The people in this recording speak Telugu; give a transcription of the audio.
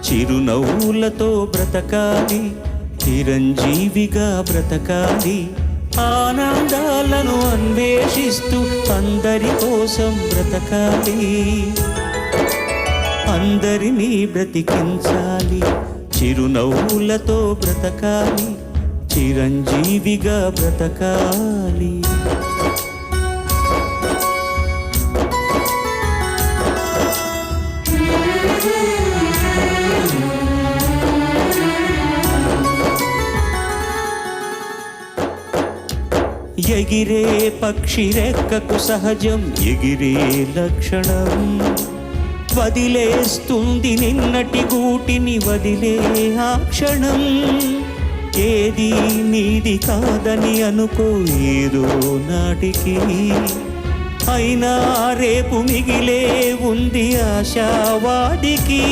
చిరునవ్వులతో బ్రతకాలి, చిరంజీవిగా బ్రతకాలి, ఆనందాలను అన్వేషిస్తూ అందరి కోసం బ్రతకాలి, అందరినీ బ్రతికించాలి, చిరునవ్వులతో బ్రతకాలి, చిరంజీవిగా బ్రతకాలి. ఎగిరే పక్షి రెక్కకు సహజం ఎగిరే లక్షణం, వదిలేస్తుంది నిన్నటి గూటిని వదిలే ఆ క్షణం. ఏది నీది కాదని అనుకో ఏదో నాటికి, అయినా రేపు మిగిలే ఉంది ఆశావాదికి.